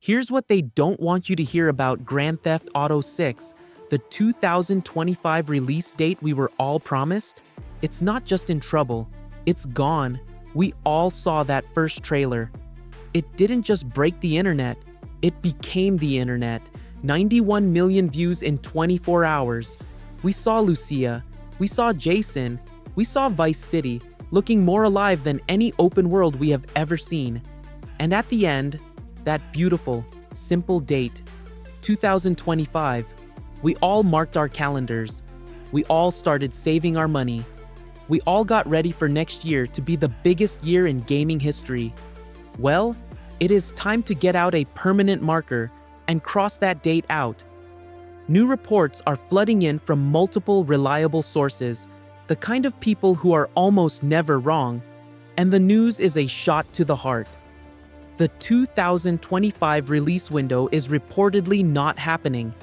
Here's what they don't want you to hear about Grand Theft Auto 6, the 2025 release date we were all promised. It's not just in trouble, it's gone. We all saw that first trailer. It didn't just break the internet, it became the internet. 91 million views in 24 hours. We saw Lucia, we saw Jason, we saw Vice City, looking more alive than any open world we have ever seen. And at the end, that beautiful, simple date, 2025, we all marked our calendars. We all started saving our money. We all got ready for next year to be the biggest year in gaming history. Well, it is time to get out a permanent marker and cross that date out. New reports are flooding in from multiple reliable sources, the kind of people who are almost never wrong, and the news is a shot to the heart. The 2025 release window is reportedly not happening.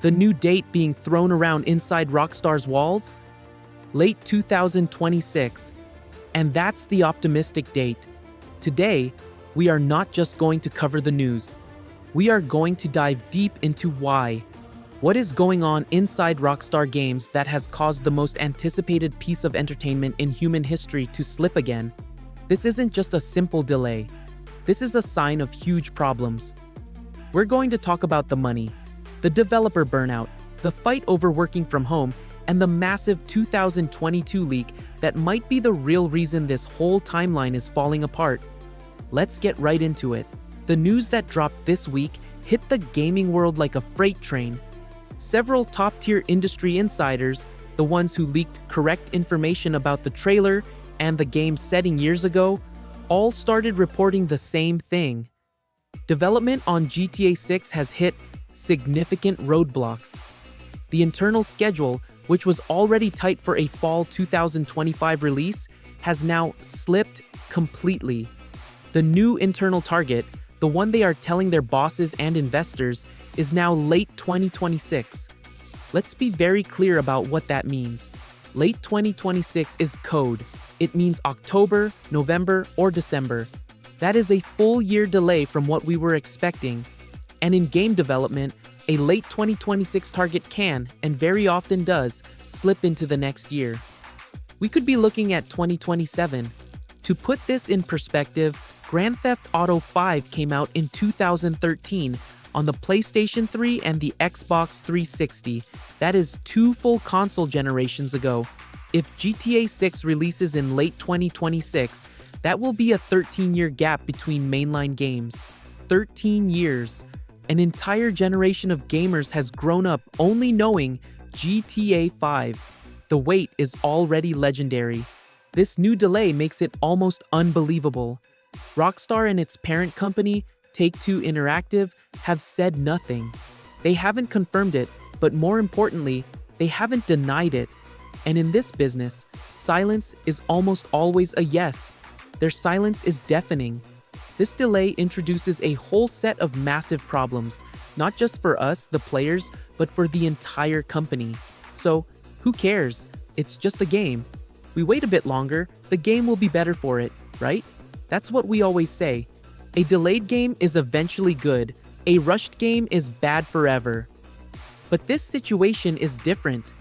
The new date being thrown around inside Rockstar's walls? Late 2026. And that's the optimistic date. Today, we are not just going to cover the news. We are going to dive deep into why. What is going on inside Rockstar Games that has caused the most anticipated piece of entertainment in human history to slip again? This isn't just a simple delay. This is a sign of huge problems. We're going to talk about the money, the developer burnout, the fight over working from home, and the massive 2022 leak that might be the real reason this whole timeline is falling apart. Let's get right into it. The news that dropped this week hit the gaming world like a freight train. Several top-tier industry insiders, the ones who leaked correct information about the trailer and the game's setting years ago, all started reporting the same thing. Development on GTA 6 has hit significant roadblocks. The internal schedule, which was already tight for a fall 2025 release, has now slipped completely. The new internal target, the one they are telling their bosses and investors, is now late 2026. Let's be very clear about what that means. Late 2026 is code. It means October, November, or December. That is a full year delay from what we were expecting. And in game development, a late 2026 target can, and very often does, slip into the next year. We could be looking at 2027. To put this in perspective, Grand Theft Auto 5 came out in 2013 on the PlayStation 3 and the Xbox 360. That is 2 full console generations ago. If GTA 6 releases in late 2026, that will be a 13-year gap between mainline games. 13 years. An entire generation of gamers has grown up only knowing GTA 5. The wait is already legendary. This new delay makes it almost unbelievable. Rockstar and its parent company, Take-Two Interactive, have said nothing. They haven't confirmed it, but more importantly, they haven't denied it. And in this business, silence is almost always a yes. Their silence is deafening. This delay introduces a whole set of massive problems, not just for us, the players, but for the entire company. So, who cares? It's just a game. We wait a bit longer, the game will be better for it, right? That's what we always say. A delayed game is eventually good. A rushed game is bad forever. But this situation is different.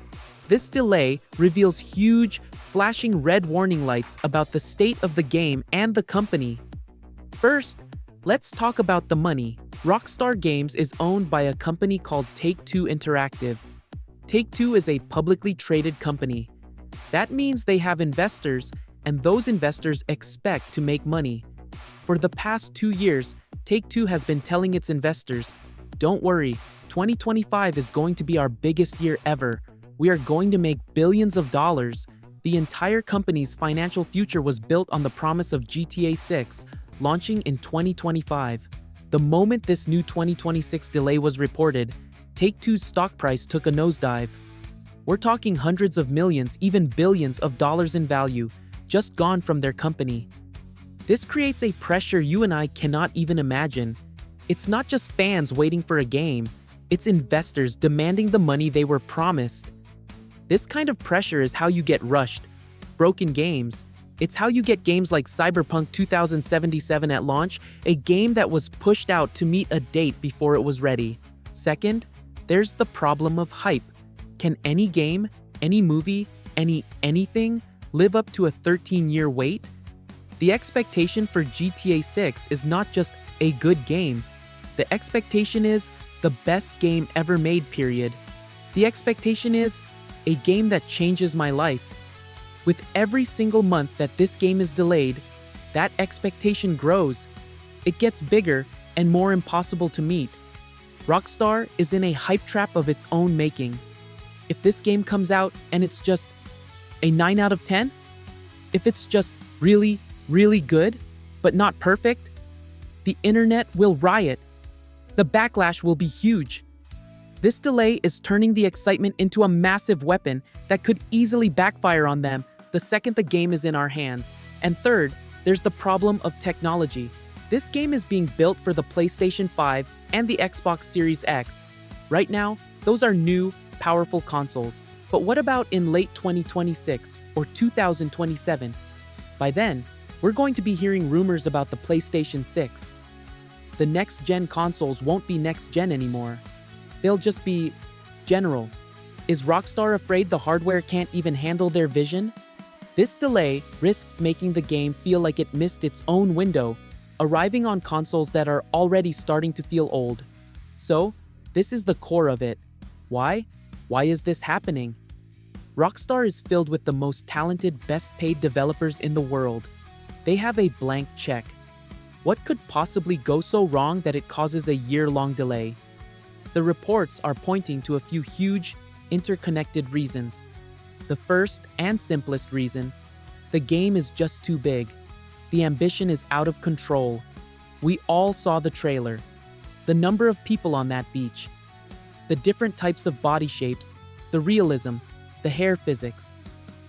This delay reveals huge, flashing red warning lights about the state of the game and the company. First, let's talk about the money. Rockstar Games is owned by a company called Take-Two Interactive. Take-Two is a publicly traded company. That means they have investors, and those investors expect to make money. For the past 2 years, Take-Two has been telling its investors, "Don't worry, 2025 is going to be our biggest year ever. We are going to make billions of dollars." The entire company's financial future was built on the promise of GTA 6, launching in 2025. The moment this new 2026 delay was reported, Take-Two's stock price took a nosedive. We're talking hundreds of millions, even billions of dollars in value, just gone from their company. This creates a pressure you and I cannot even imagine. It's not just fans waiting for a game, it's investors demanding the money they were promised. This kind of pressure is how you get rushed, broken games, It's how you get games like Cyberpunk 2077 at launch, a game that was pushed out to meet a date before it was ready. Second, there's the problem of hype. Can any game, any movie, anything live up to a 13-year wait? The expectation for GTA 6 is not just a good game. The expectation is the best game ever made, period. The expectation is a game that changes my life. With every single month that this game is delayed, that expectation grows. It gets bigger and more impossible to meet. Rockstar is in a hype trap of its own making. If this game comes out and it's just a 9 out of 10, if it's just really, really good, but not perfect, the internet will riot. The backlash will be huge. This delay is turning the excitement into a massive weapon that could easily backfire on them the second the game is in our hands. And third, there's the problem of technology. This game is being built for the PlayStation 5 and the Xbox Series X. Right now, those are new, powerful consoles. But what about in late 2026 or 2027? By then, we're going to be hearing rumors about the PlayStation 6. The next-gen consoles won't be next-gen anymore. They'll just be general. Is Rockstar afraid the hardware can't even handle their vision? This delay risks making the game feel like it missed its own window, arriving on consoles that are already starting to feel old. So, this is the core of it. Why? Why is this happening? Rockstar is filled with the most talented, best-paid developers in the world. They have a blank check. What could possibly go so wrong that it causes a year-long delay? The reports are pointing to a few huge, interconnected reasons. The first and simplest reason: the game is just too big. The ambition is out of control. We all saw the trailer. The number of people on that beach, the different types of body shapes, the realism, the hair physics,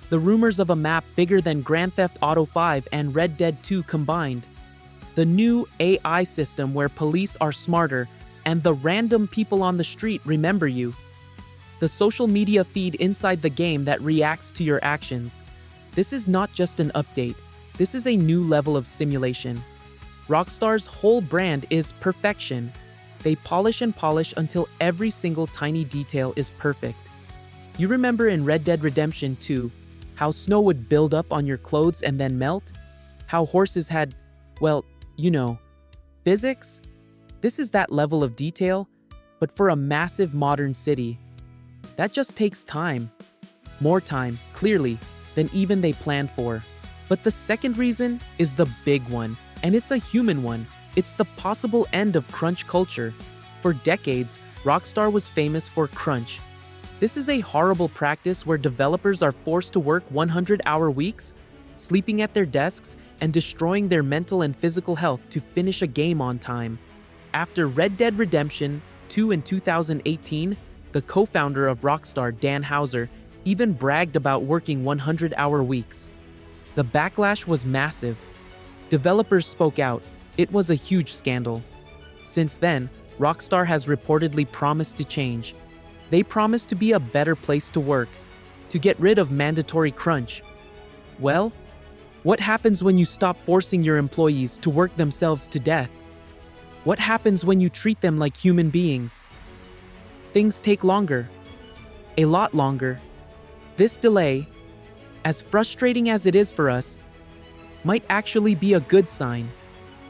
the rumors of a map bigger than Grand Theft Auto 5 and Red Dead 2 combined, the new AI system where police are smarter and the random people on the street remember you, the social media feed inside the game that reacts to your actions. This is not just an update. This is a new level of simulation. Rockstar's whole brand is perfection. They polish and polish until every single tiny detail is perfect. You remember in Red Dead Redemption 2, how snow would build up on your clothes and then melt? How horses had, well, physics? This is that level of detail, but for a massive modern city. That just takes time. More time, clearly, than even they planned for. But the second reason is the big one, and it's a human one. It's the possible end of crunch culture. For decades, Rockstar was famous for crunch. This is a horrible practice where developers are forced to work 100-hour weeks, sleeping at their desks, and destroying their mental and physical health to finish a game on time. After Red Dead Redemption 2 in 2018, the co-founder of Rockstar, Dan Houser, even bragged about working 100-hour weeks. The backlash was massive. Developers spoke out. It was a huge scandal. Since then, Rockstar has reportedly promised to change. They promised to be a better place to work, to get rid of mandatory crunch. Well, what happens when you stop forcing your employees to work themselves to death? What happens when you treat them like human beings? Things take longer. A lot longer. This delay, as frustrating as it is for us, might actually be a good sign.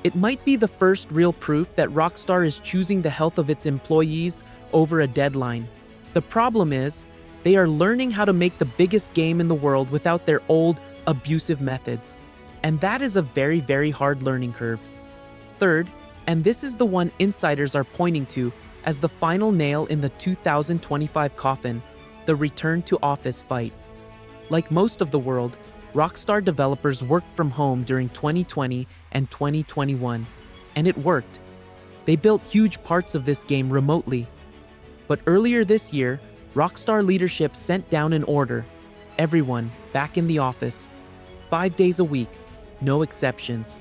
It might be the first real proof that Rockstar is choosing the health of its employees over a deadline. The problem is, they are learning how to make the biggest game in the world without their old, abusive methods. And that is a very, very hard learning curve. Third, and this is the one insiders are pointing to as the final nail in the 2025 coffin, the return to office fight. Like most of the world, Rockstar developers worked from home during 2020 and 2021, and it worked. They built huge parts of this game remotely. But earlier this year, Rockstar leadership sent down an order. Everyone back in the office, 5 days a week, no exceptions.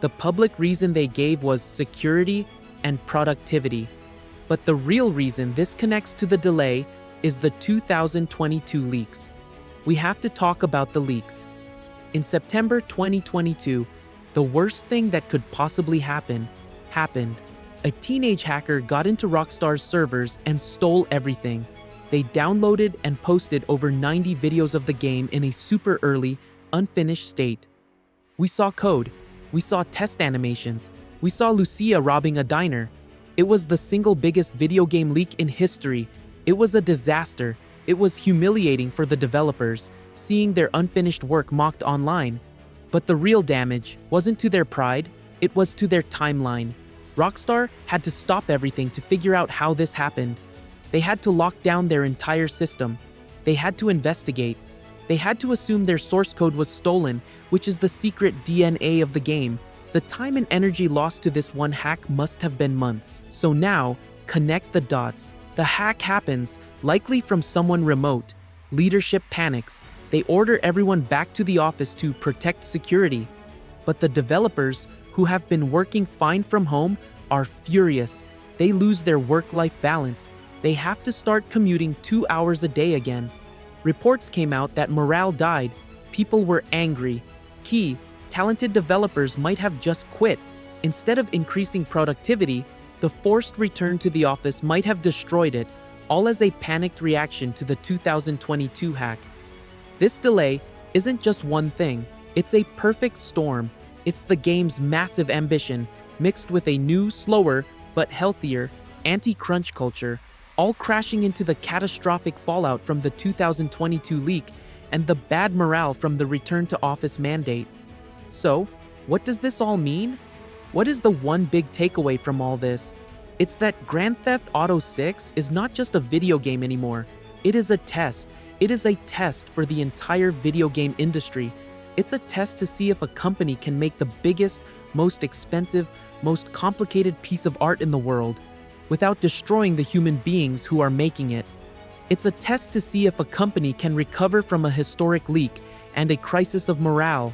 The public reason they gave was security and productivity. But the real reason this connects to the delay is the 2022 leaks. We have to talk about the leaks. In September 2022, the worst thing that could possibly happen happened. A teenage hacker got into Rockstar's servers and stole everything. They downloaded and posted over 90 videos of the game in a super early, unfinished state. We saw code. We saw test animations. We saw Lucia robbing a diner. It was the single biggest video game leak in history. It was a disaster. It was humiliating for the developers, seeing their unfinished work mocked online. But the real damage wasn't to their pride, it was to their timeline. Rockstar had to stop everything to figure out how this happened. They had to lock down their entire system. They had to investigate. They had to assume their source code was stolen, which is the secret DNA of the game. The time and energy lost to this one hack must have been months. So now, connect the dots. The hack happens, likely from someone remote. Leadership panics. They order everyone back to the office to protect security. But the developers, who have been working fine from home, are furious. They lose their work-life balance. They have to start commuting 2 hours a day again. Reports came out that morale died. People were angry. Talented developers might have just quit. Instead of increasing productivity, the forced return to the office might have destroyed it, all as a panicked reaction to the 2022 hack. This delay isn't just one thing, it's a perfect storm. It's the game's massive ambition, mixed with a new, slower, but healthier, anti-crunch culture, all crashing into the catastrophic fallout from the 2022 leak and the bad morale from the return to office mandate. So, what does this all mean? What is the one big takeaway from all this? It's that Grand Theft Auto 6 is not just a video game anymore. It is a test. It is a test for the entire video game industry. It's a test to see if a company can make the biggest, most expensive, most complicated piece of art in the world without destroying the human beings who are making it. It's a test to see if a company can recover from a historic leak and a crisis of morale.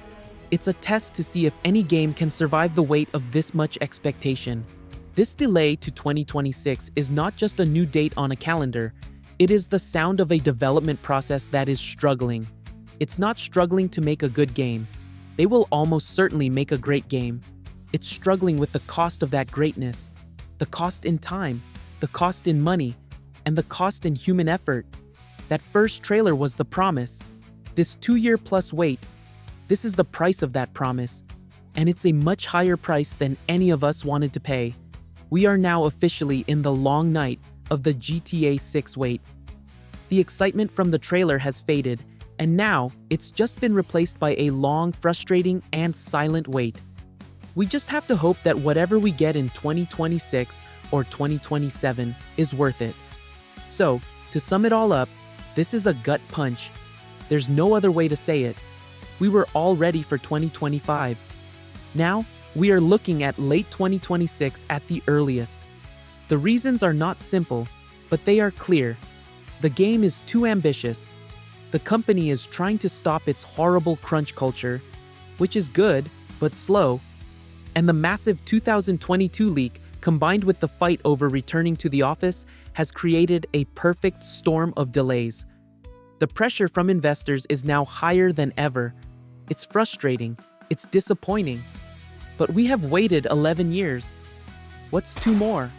It's a test to see if any game can survive the weight of this much expectation. This delay to 2026 is not just a new date on a calendar. It is the sound of a development process that is struggling. It's not struggling to make a good game. They will almost certainly make a great game. It's struggling with the cost of that greatness, the cost in time, the cost in money, and the cost in human effort. That first trailer was the promise. This 2-year-plus wait, this is the price of that promise, and it's a much higher price than any of us wanted to pay. We are now officially in the long night of the GTA 6 wait. The excitement from the trailer has faded, and now it's just been replaced by a long, frustrating, and silent wait. We just have to hope that whatever we get in 2026 or 2027 is worth it. So, to sum it all up, this is a gut punch. There's no other way to say it. We were all ready for 2025. Now, we are looking at late 2026 at the earliest. The reasons are not simple, but they are clear. The game is too ambitious. The company is trying to stop its horrible crunch culture, which is good, but slow. And the massive 2022 leak, combined with the fight over returning to the office, has created a perfect storm of delays. The pressure from investors is now higher than ever. It's frustrating. It's disappointing. But we have waited 11 years. What's two more?